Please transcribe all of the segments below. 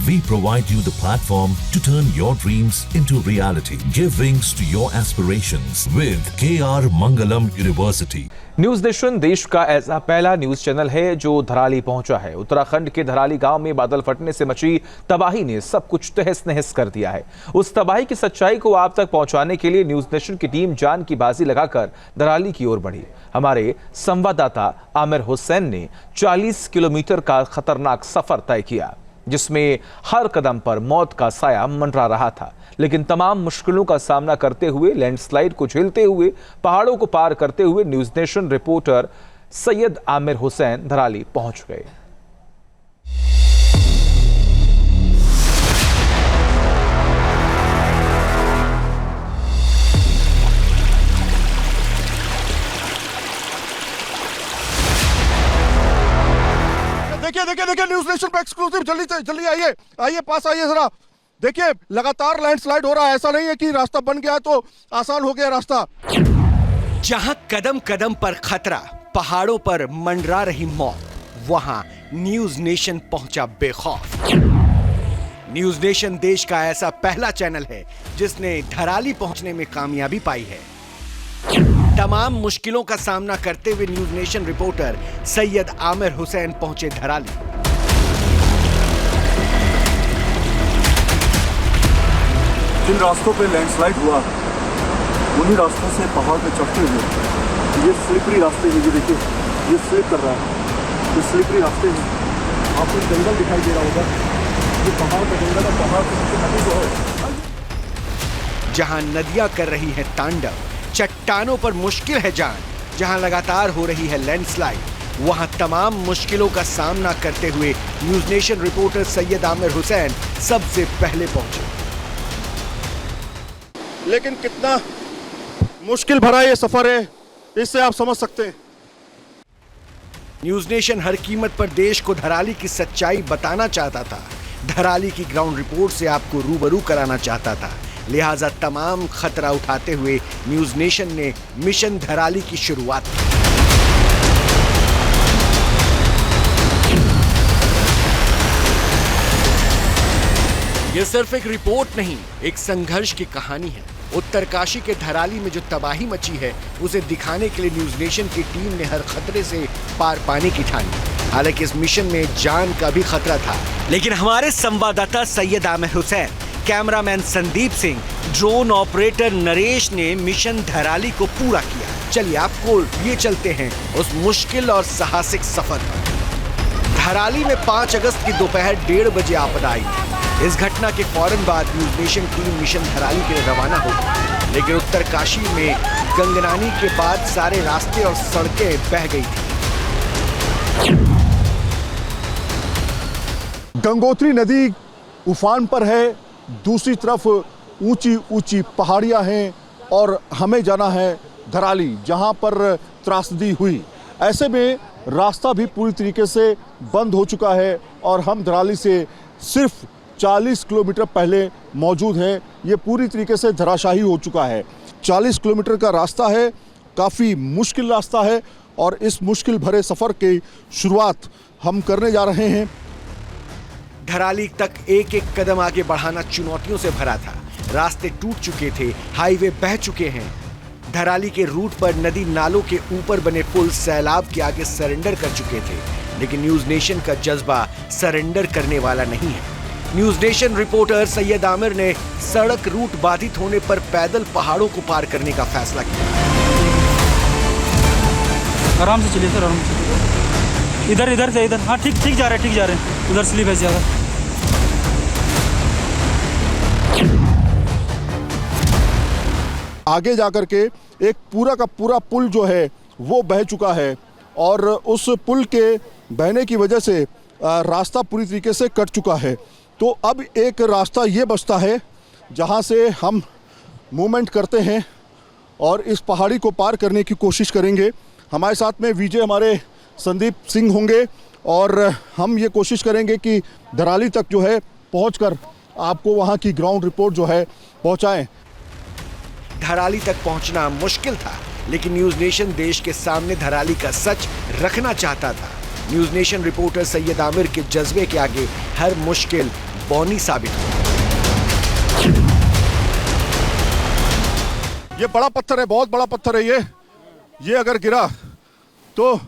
We provide you the platform to turn your dreams into reality. Give wings to your aspirations with KR Mangalam University. News nation देश का ऐसा पहला news channel है जो धराली पहुंचा है। उत्तराखंड के धराली गांव में बादल फटने से मची तबाही ने सब कुछ तहस नहस कर दिया है। उस तबाही की सच्चाई को आप तक पहुंचाने के लिए न्यूज नेशन की टीम जान की बाजी लगाकर धराली की ओर बढ़ी। हमारे संवाददाता आमिर हुसैन ने 40 किलोमीटर का खतरनाक सफर तय किया, जिसमें हर कदम पर मौत का साया मंडरा रहा था। लेकिन तमाम मुश्किलों का सामना करते हुए, लैंडस्लाइड को झेलते हुए, पहाड़ों को पार करते हुए News Nation reporter Syed Aamir Hussain Dharali पहुंच गए। देखिए न्यूज नेशन पे एक्सक्लूसिव, जल्दी आइए पास आइए जरा। देखिए लगातार लैंडस्लाइड हो रहा है। ऐसा नहीं है कि रास्ता बन गया तो आसान हो गया रास्ता। जहां कदम कदम पर खतरा, पहाड़ों पर मंडरा रही मौत, वहां न्यूज नेशन पहुंचा बेखौफ। न्यूज नेशन देश का ऐसा पहला चैनल है जिसने धराली पहुंचने में कामयाबी पाई है। तमाम मुश्किलों का सामना करते हुए News Nation reporter Syed Aamir Hussain पहुंचे धराली। जिन रास्तों पे लैंडस्लाइड हुआ, उन्हीं रास्तों से पहाड़ पे चढ़ते हुए ये स्लिपरी रास्ते हैं। ये देखिए, ये स्लिप कर रहा है। ये स्लिपरी रास्ते हैं। आपको जंगल दिखाई दे रहा होगा। ये पहाड़ का जंगल है। पहाड़ के नदी जो है, जहां नदियां कर रही हैं तांडव, चट्टानों पर मुश्किल है जान, जहां लगातार हो रही है लैंडस्लाइड, वहां तमाम मुश्किलों का सामना करते हुए News Nation reporter Syed Aamir Hussain सबसे पहले पहुंचे। लेकिन कितना मुश्किल भरा ये सफर है, इससे आप समझ सकते हैं। न्यूज नेशन हर कीमत पर देश को धराली की सच्चाई बताना चाहता था, धराली की ग्राउंड रिपोर्ट से आपको रूबरू कराना चाहता था। लिहाजा तमाम खतरा उठाते हुए न्यूज नेशन ने मिशन धराली की शुरुआत की। यह सिर्फ एक रिपोर्ट नहीं, एक संघर्ष की कहानी है। उत्तरकाशी के धराली में जो तबाही मची है, उसे दिखाने के लिए न्यूज नेशन की टीम ने हर खतरे से पार पाने की ठानी। हालांकि इस मिशन में जान का भी खतरा था, लेकिन हमारे संवाददाता Syed Aamir Hussain, cameraman Sandeep Singh, drone operator Naresh ने मिशन धराली को पूरा किया। चलिए आपको लिए चलते हैं उस मुश्किल और साहसिक सफर पर। धराली में 5 अगस्त की दोपहर 1:30 बजे आपदा आई। इस घटना के फौरन बाद news nation team mission Dharali के लिए रवाना हो गई। लेकिन उत्तरकाशी में गंगनानी के बाद सारे रास्ते और सड़कें बह गई थी। गंगोत्री नदी उफान पर है, दूसरी तरफ ऊंची ऊंची पहाड़ियां हैं और हमें जाना है धराली, जहां पर त्रासदी हुई। ऐसे में रास्ता भी पूरी तरीके से बंद हो चुका है और हम धराली से सिर्फ 40 किलोमीटर पहले मौजूद हैं। ये पूरी तरीके से धराशायी हो चुका है। 40 किलोमीटर का रास्ता है, काफ़ी मुश्किल रास्ता है और इस मुश्किल भरे सफ़र की शुरुआत हम करने जा रहे हैं। धराली तक एक एक कदम आगे बढ़ाना चुनौतियों से भरा था। रास्ते टूट चुके थे, हाईवे बह चुके हैं। धराली के रूट पर नदी नालों के ऊपर बने पुल सैलाब के आगे सरेंडर कर चुके थे। लेकिन न्यूज नेशन का जज्बा सरेंडर करने वाला नहीं है। News Nation reporter Syed Aamir ने सड़क रूट बाधित होने पर पैदल पहाड़ों को पार करने का फैसला किया। आराम से चलिए सर, आराम से। इधर से इधर। हाँ ठीक जा रहे हैं। उधर स्लिप है ज्यादा। आगे जाकर के एक पूरा का पूरा पुल जो है वो बह चुका है और उस पुल के बहने की वजह से रास्ता पूरी तरीके से कट चुका है। तो अब एक रास्ता ये बचता है जहाँ से हम मूवमेंट करते हैं और इस पहाड़ी को पार करने की कोशिश करेंगे। हमारे साथ में विजय हमारे संदीप सिंह होंगे और हम ये कोशिश करेंगे कि धराली तक जो है पहुंचकर आपको वहाँ की ग्राउंड रिपोर्ट जो है पहुँचाएँ। धराली तक पहुंचना मुश्किल था, लेकिन न्यूज नेशन देश के सामने धराली का सच रखना चाहता था। News Nation reporter Syed Aamir के जज्बे के आगे हर मुश्किल बौनी साबित हुई। ये बड़ा पत्थर है, बहुत बड़ा पत्थर है ये अगर गिरा तो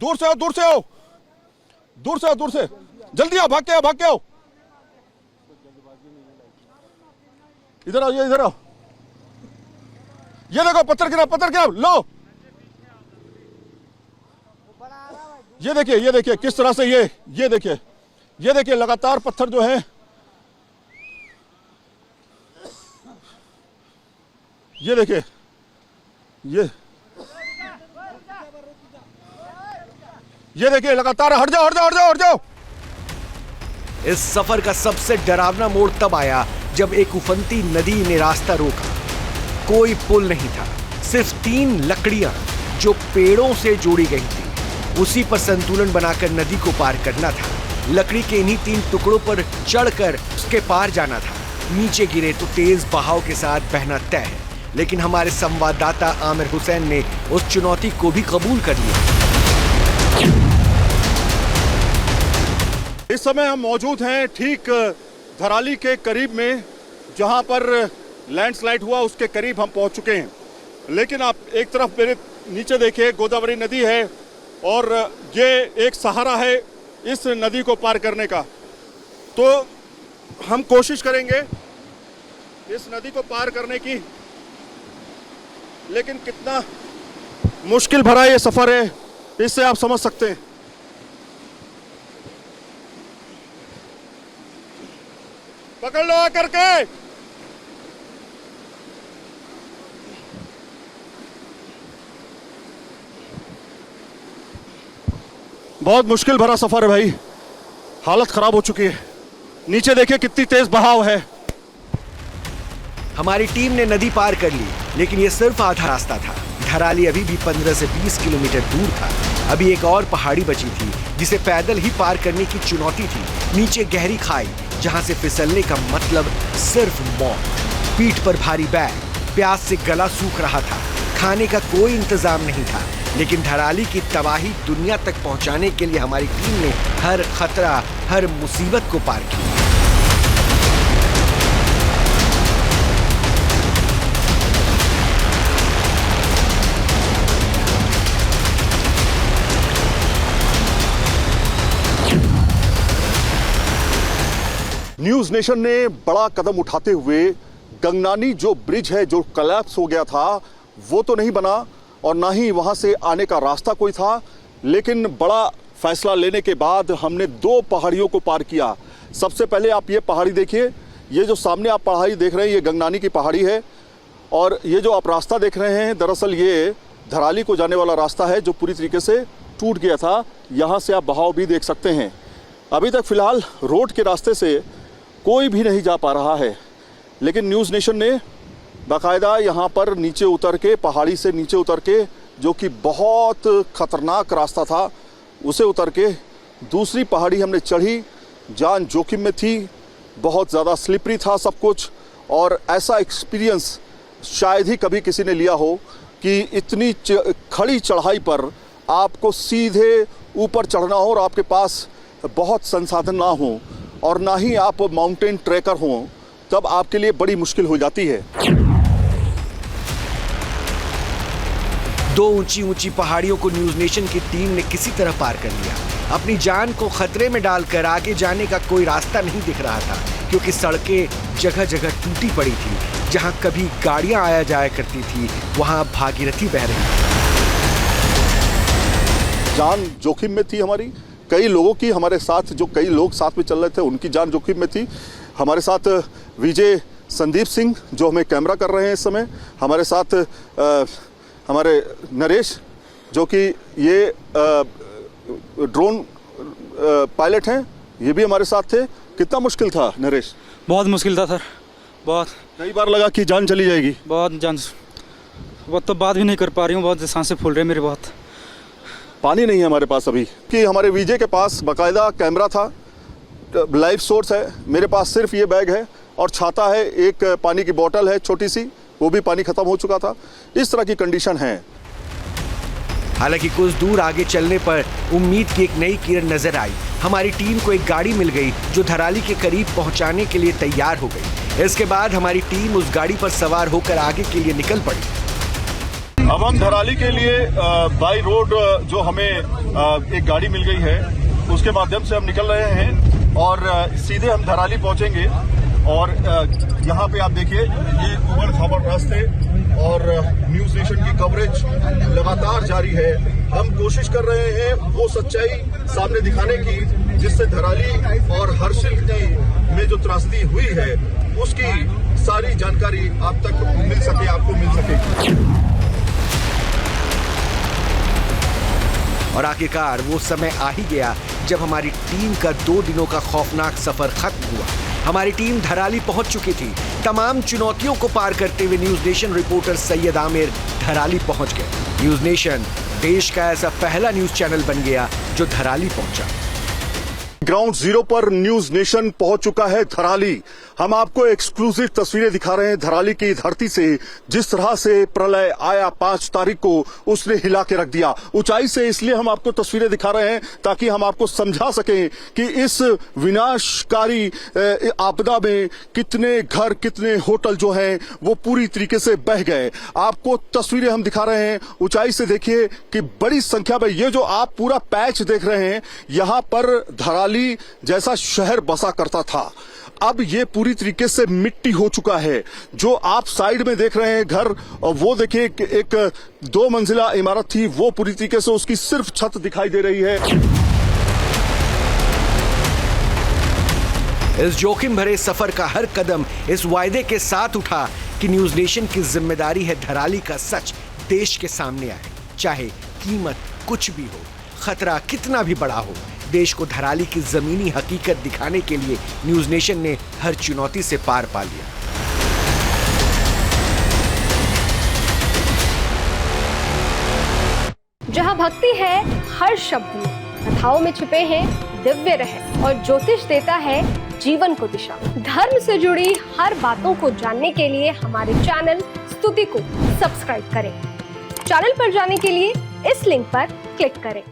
दूर से आओ, दूर से आओ, दूर से आओ, दूर से जल्दी आओ, भाग के आओ, भाग के आओ, इधर आओ, ये इधर आओ, ये देखो पत्थर गिरा, लो ये देखिए किस तरह से ये देखिए लगातार पत्थर जो है ये देखिए ये देखिए लगातार। हट जाओ। इस सफर का सबसे डरावना मोड़ तब आया जब एक उफनती नदी ने रास्ता रोका। कोई पुल नहीं था, सिर्फ 3 लकड़ियां जो पेड़ों से जोड़ी गई थी। उसी पर संतुलन बनाकर नदी को पार करना था। लकड़ी के इन्हीं 3 टुकड़ों पर चढ़कर उसके पार जाना था। नीचे गिरे तो तेज बहाव के साथ बहना तय है, लेकिन हमारे संवाददाता आमिर हुसैन ने उस चुनौती को भी कबूल कर लिया। इस समय हम मौजूद हैं ठीक धराली के करीब में, जहां पर लैंडस्लाइड हुआ उसके करीब हम पहुंच चुके हैं। लेकिन आप एक तरफ मेरे नीचे देखिए गोदावरी नदी है और ये एक सहारा है इस नदी को पार करने का। तो हम कोशिश करेंगे इस नदी को पार करने की, लेकिन कितना मुश्किल भरा ये सफर है इससे आप समझ सकते हैं। पकड़ लो आकर के। बहुत मुश्किल भरा सफर है भाई, हालत खराब हो चुकी है। नीचे देखिए कितनी तेज बहाव है। हमारी टीम ने नदी पार कर ली, लेकिन ये सिर्फ आधा रास्ता था। धराली अभी भी 15 से 20 किलोमीटर दूर था। अभी एक और पहाड़ी बची थी जिसे पैदल ही पार करने की चुनौती थी। नीचे गहरी खाई जहां से फिसलने का मतलब सिर्फ मौत। पीठ पर भारी बैग, प्यास से गला सूख रहा था, खाने का कोई इंतजाम नहीं था। लेकिन धराली की तबाही दुनिया तक पहुंचाने के लिए हमारी टीम ने हर खतरा, हर मुसीबत को पार किया। न्यूज नेशन ने बड़ा कदम उठाते हुए गंगनानी जो ब्रिज है जो कोलैप्स हो गया था वो तो नहीं बना और ना ही वहां से आने का रास्ता कोई था, लेकिन बड़ा फैसला लेने के बाद हमने 2 पहाड़ियों को पार किया। सबसे पहले आप ये पहाड़ी देखिए, ये जो सामने आप पहाड़ी देख रहे हैं ये गंगनानी की पहाड़ी है और ये जो आप रास्ता देख रहे हैं दरअसल ये धराली को जाने वाला रास्ता है जो पूरी तरीके से टूट गया था। यहाँ से आप बहाव भी देख सकते हैं। अभी तक फिलहाल रोड के रास्ते से कोई भी नहीं जा पा रहा है, लेकिन न्यूज़ नेशन ने बाकायदा यहाँ पर नीचे उतर के, पहाड़ी से नीचे उतर के, जो कि बहुत ख़तरनाक रास्ता था, उसे उतर के दूसरी पहाड़ी हमने चढ़ी। जान जोखिम में थी, बहुत ज़्यादा स्लिपरी था सब कुछ और ऐसा एक्सपीरियंस शायद ही कभी किसी ने लिया हो कि इतनी खड़ी चढ़ाई पर आपको सीधे ऊपर चढ़ना हो और आपके पास बहुत संसाधन ना हो और ना ही आप माउंटेन ट्रैकर हों, तब आपके लिए बड़ी मुश्किल हो जाती है। 2 ऊंची पहाड़ियों को न्यूज नेशन की टीम ने किसी तरह पार कर लिया। अपनी जान को खतरे में डालकर आगे जाने का कोई रास्ता नहीं दिख रहा था, क्योंकि सड़कें जगह जगह टूटी पड़ी थी। जहां कभी गाड़ियां आया जाया करती थी वहां भागीरथी बह रही थी। जान जोखिम में थी हमारी, कई लोगों की, हमारे साथ जो कई लोग साथ में चल रहे थे उनकी जान जोखिम में थी। हमारे साथ विजय संदीप सिंह जो हमें कैमरा कर रहे हैं इस समय, हमारे साथ हमारे नरेश जो कि ये ड्रोन पायलट हैं, ये भी हमारे साथ थे। कितना मुश्किल था नरेश? बहुत मुश्किल था सर, बहुत। कई बार लगा कि जान चली जाएगी। बहुत तो बात भी नहीं कर पा रही हूँ, बहुत सांसें फूल रही है मेरी। बहुत पानी नहीं है हमारे पास अभी, कि हमारे विजय के पास बाकायदा कैमरा था, लाइव सोर्स है। मेरे पास सिर्फ ये बैग है और छाता है, एक पानी की बोतल है छोटी सी, वो भी पानी खत्म हो चुका था। इस तरह की कंडीशन है। हालांकि कुछ दूर आगे चलने पर उम्मीद की एक नई किरण नजर आई। हमारी टीम को एक गाड़ी मिल गई जो धराली के करीब पहुंचाने के लिए तैयार हो गई। इसके बाद हमारी टीम उस गाड़ी पर सवार होकर आगे के लिए निकल पड़ी। अब हम धराली के लिए बाई रोड जो हमें एक गाड़ी मिल गई है उसके माध्यम से हम निकल रहे हैं और सीधे हम धराली पहुंचेंगे। और यहाँ पे आप देखिए ये उबड़ खाबड़ रास्ते और न्यूज नेशन की कवरेज लगातार जारी है। हम कोशिश कर रहे हैं वो सच्चाई सामने दिखाने की जिससे धराली और हर्षिल में जो त्रासदी हुई है उसकी सारी जानकारी आप तक मिल सके, आपको मिल सके। और आखिरकार वो समय आ ही गया जब हमारी टीम का 2 दिनों का खौफनाक सफर खत्म हुआ। हमारी टीम धराली पहुंच चुकी थी। तमाम चुनौतियों को पार करते हुए News Nation reporter Syed Aamir Dharali पहुंच गए। न्यूज नेशन देश का ऐसा पहला न्यूज चैनल बन गया जो धराली पहुंचा। ग्राउंड जीरो पर न्यूज नेशन पहुंच चुका है धराली। हम आपको एक्सक्लूसिव तस्वीरें दिखा रहे हैं धराली की धरती से। जिस तरह से प्रलय आया 5 तारीख को उसने हिला के रख दिया। ऊंचाई से इसलिए हम आपको तस्वीरें दिखा रहे हैं ताकि हम आपको समझा सकें कि इस विनाशकारी आपदा में कितने घर, कितने होटल जो हैं वो पूरी तरीके से बह गए। आपको तस्वीरें हम दिखा रहे हैं। ऊंचाई से देखिए कि बड़ी संख्या में ये जो आप पूरा पैच देख रहे हैं यहां पर धराली जैसा शहर बसा करता था। अब ये पूरी तरीके से मिट्टी हो चुका है। जो आप साइड में देख रहे हैं घर, वो देखिए एक 2 मंजिला इमारत थी, वो पूरी तरीके से उसकी सिर्फ छत दिखाई दे रही है। इस जोखिम भरे सफर का हर कदम इस वायदे के साथ उठा कि न्यूज नेशन की जिम्मेदारी है धराली का सच देश के सामने आए, चाहे कीमत कुछ भी हो, खतरा कितना भी बड़ा हो। देश को धराली की जमीनी हकीकत दिखाने के लिए न्यूज नेशन ने हर चुनौती से पार पा लिया। जहां भक्ति है हर शब्द में, कथाओं में छुपे हैं दिव्य रहस्य और ज्योतिष देता है जीवन को दिशा। धर्म से जुड़ी हर बातों को जानने के लिए हमारे चैनल स्तुति को सब्सक्राइब करें। चैनल पर जाने के लिए इस लिंक पर क्लिक करें।